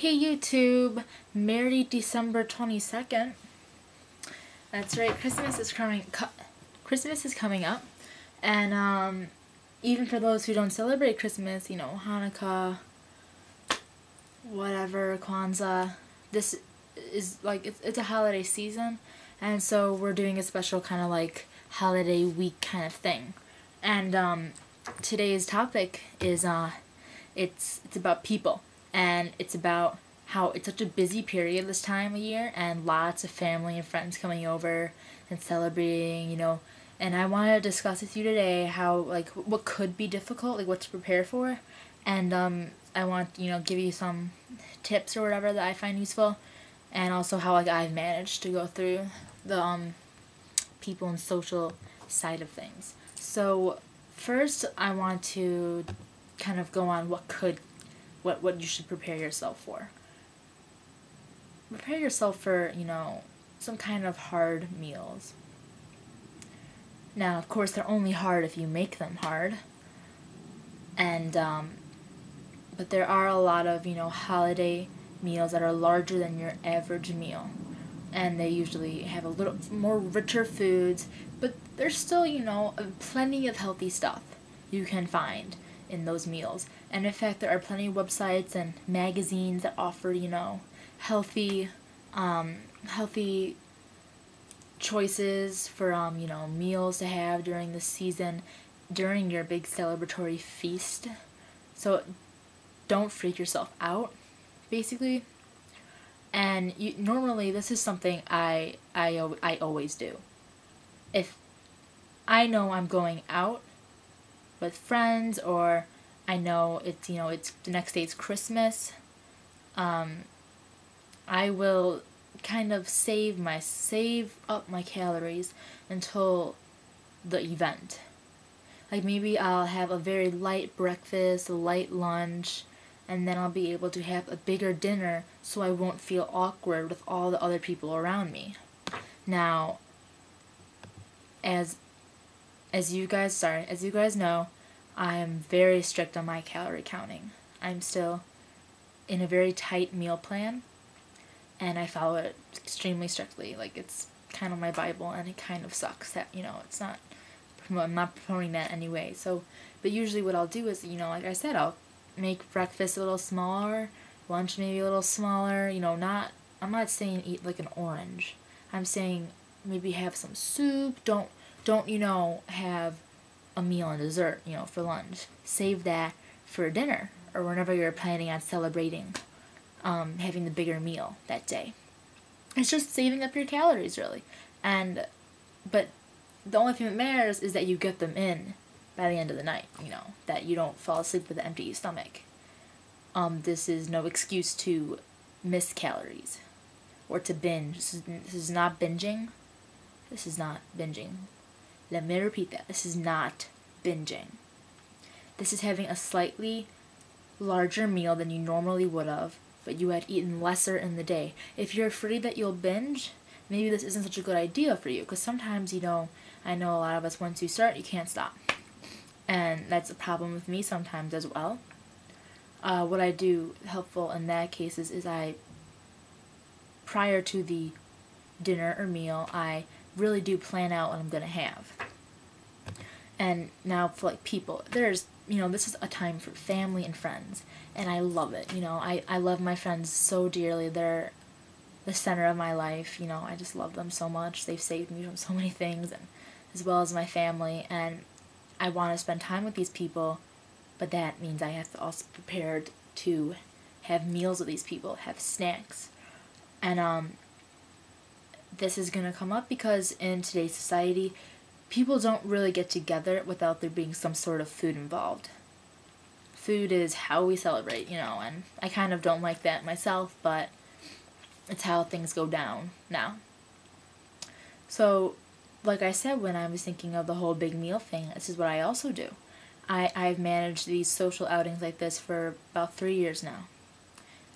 Hey YouTube, Merry December 22nd. That's right, Christmas is coming up, and even for those who don't celebrate Christmas, Hanukkah, whatever, Kwanzaa, this is like it's a holiday season, and so we're doing a special kind of like holiday week kind of thing, and today's topic is it's about people. And it's about how it's such a busy period this time of year and lots of family and friends coming over and celebrating, and I want to discuss with you today how, like, what could be difficult, like what to prepare for, and I want, give you some tips or whatever that I find useful, and also how, like, I've managed to go through the people and social side of things. So first I want to kind of go on what you should prepare yourself for. Prepare yourself for, some kind of hard meals. Now, of course, they're only hard if you make them hard. And, but there are a lot of, holiday meals that are larger than your average meal. And they usually have a little more richer foods, but there's still, plenty of healthy stuff you can find in those meals. And in fact, there are plenty of websites and magazines that offer, healthy choices for, meals to have during the season, during your big celebratory feast. So don't freak yourself out, basically. And normally this is something I always do. If I know I'm going out with friends, or I know it's the next day, it's Christmas, I will kind of save up my calories until the event. Like, maybe I'll have a very light breakfast, a light lunch, and then I'll be able to have a bigger dinner so I won't feel awkward with all the other people around me. Now, as you guys know, I am very strict on my calorie counting. I'm still in a very tight meal plan, and I follow it extremely strictly. Like, it's kind of my Bible, and it kind of sucks that, it's not, I'm not promoting that anyway. So, but usually what I'll do is, like I said, I'll make breakfast a little smaller, lunch maybe a little smaller, I'm not saying eat like an orange. I'm saying maybe have some soup, don't have a meal and dessert, for lunch. Save that for dinner, or whenever you're planning on celebrating, having the bigger meal that day. It's just saving up your calories, really. But the only thing that matters is that you get them in by the end of the night, that you don't fall asleep with an empty stomach. This is no excuse to miss calories or to binge. This is not binging. This is not binging. Let me repeat that. This is not binging. This is having a slightly larger meal than you normally would have, but you had eaten lesser in the day. If you're afraid that you'll binge, maybe this isn't such a good idea for you, because sometimes, I know a lot of us, once you start, you can't stop. And that's a problem with me sometimes as well. What I do helpful in that case is prior to the dinner or meal, I really do plan out what I'm going to have. And now for, like, people, there's, this is a time for family and friends, and I love it. I love my friends so dearly. They're the center of my life. I just love them so much. They've saved me from so many things, and as well as my family, and I want to spend time with these people, but that means I have to also be prepared to have meals with these people, have snacks. And this is going to come up because in today's society, people don't really get together without there being some sort of food involved. Food is how we celebrate, and I kind of don't like that myself, but it's how things go down now. So, like I said, when I was thinking of the whole big meal thing, this is what I also do. I've managed these social outings like this for about 3 years now.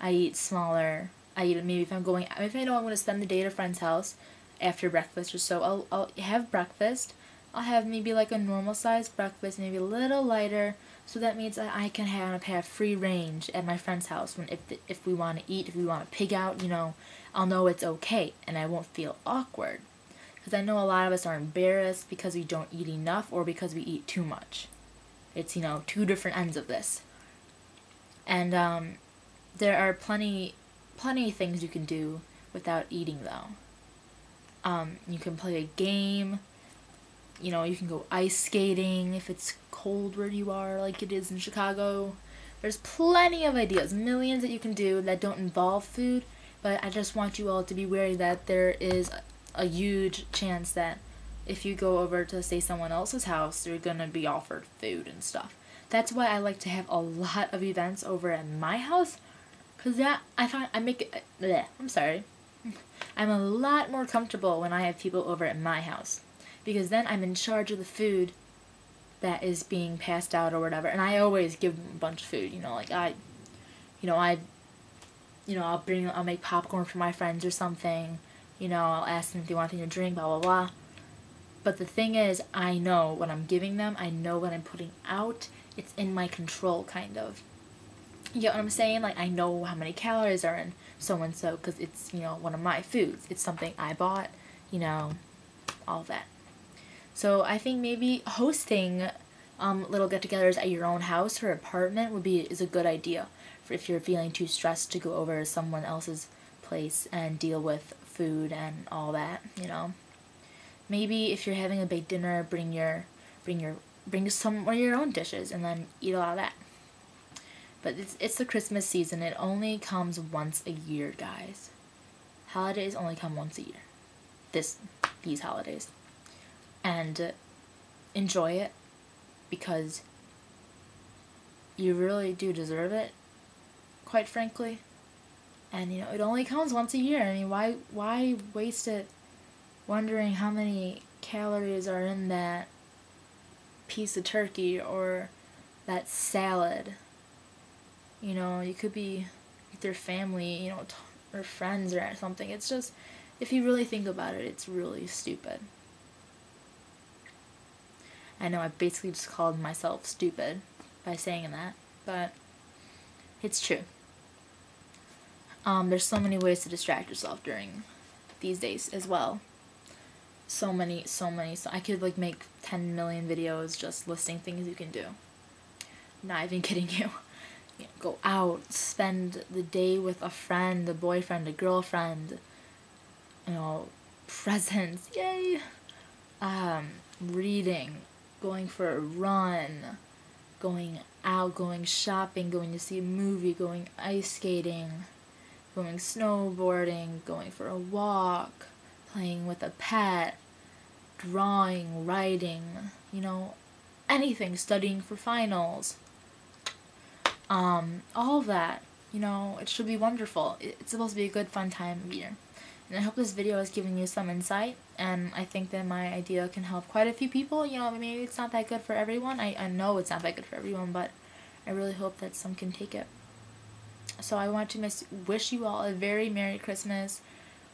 I eat smaller. I eat, maybe if I know I'm going to spend the day at a friend's house after breakfast or so, I'll have breakfast. I'll have maybe like a normal sized breakfast, maybe a little lighter, So that means that I can have free range at my friend's house when if we want to eat, if we want to pig out, you know, I'll know it's okay and I won't feel awkward. Because I know a lot of us are embarrassed because we don't eat enough or because we eat too much. It's, you know, two different ends of this. And there are plenty of things you can do without eating though. You can play a game. You know, you can go ice skating if it's cold where you are, like it is in Chicago. There's plenty of ideas, millions that you can do that don't involve food, but I just want you all to be wary that there is a huge chance that if you go over to, say, someone else's house, you're gonna be offered food and stuff. That's why I like to have a lot of events over at my house, because that, I find, I make it, bleh, I'm sorry. I'm a lot more comfortable when I have people over at my house, because then I'm in charge of the food that is being passed out or whatever, and I always give them a bunch of food, you know, like I'll make popcorn for my friends or something, you know, I'll ask them if they want anything to drink, blah, blah, blah. But the thing is, I know what I'm giving them, I know what I'm putting out, it's in my control, kind of. You get what I'm saying? Like, I know how many calories are in so-and-so, because it's, you know, one of my foods. It's something I bought, you know, all that. So I think maybe hosting little get-togethers at your own house or apartment is a good idea for if you're feeling too stressed to go over to someone else's place and deal with food and all that, you know. Maybe if you're having a big dinner, bring some of your own dishes and then eat a lot of that. But it's the Christmas season. It only comes once a year, guys. Holidays only come once a year. These holidays. And enjoy it because you really do deserve it, quite frankly. And, you know, it only comes once a year. I mean, why waste it wondering how many calories are in that piece of turkey or that salad? You know, you could be with your family, you know, or friends or something. It's just, if you really think about it, it's really stupid. I know I basically just called myself stupid by saying that, but it's true. There's so many ways to distract yourself during these days as well. So many. So I could like make 10 million videos just listing things you can do. Not even kidding you. You know, go out, spend the day with a friend, a boyfriend, a girlfriend. You know, presents, yay. Reading, going for a run, going out, going shopping, going to see a movie, going ice skating, going snowboarding, going for a walk, playing with a pet, drawing, writing, you know, anything, studying for finals. All of that, you know, it should be wonderful. It's supposed to be a good, fun time of year. And I hope this video has given you some insight, and I think that my idea can help quite a few people. You know, maybe it's not that good for everyone. I know it's not that good for everyone, but I really hope that some can take it. So I want to wish you all a very Merry Christmas,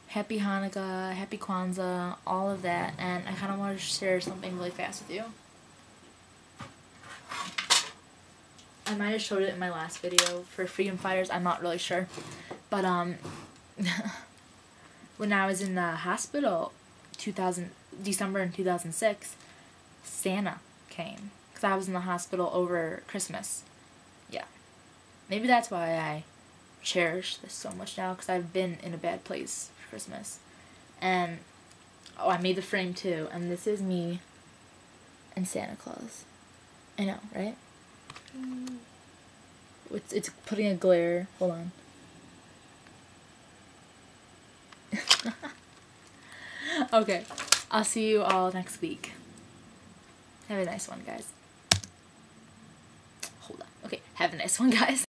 Happy Hanukkah, Happy Kwanzaa, all of that, and I kind of want to share something really fast with you. I might have showed it in my last video for Freedom Fighters, I'm not really sure, but when I was in the hospital, December in 2006, Santa came, because I was in the hospital over Christmas. Yeah. Maybe that's why I cherish this so much now, because I've been in a bad place for Christmas. And, oh, I made the frame too, and this is me and Santa Claus. I know, right? It's putting a glare. Hold on. Okay, I'll see you all next week. Have a nice one, guys. Hold on. Okay, have a nice one, guys.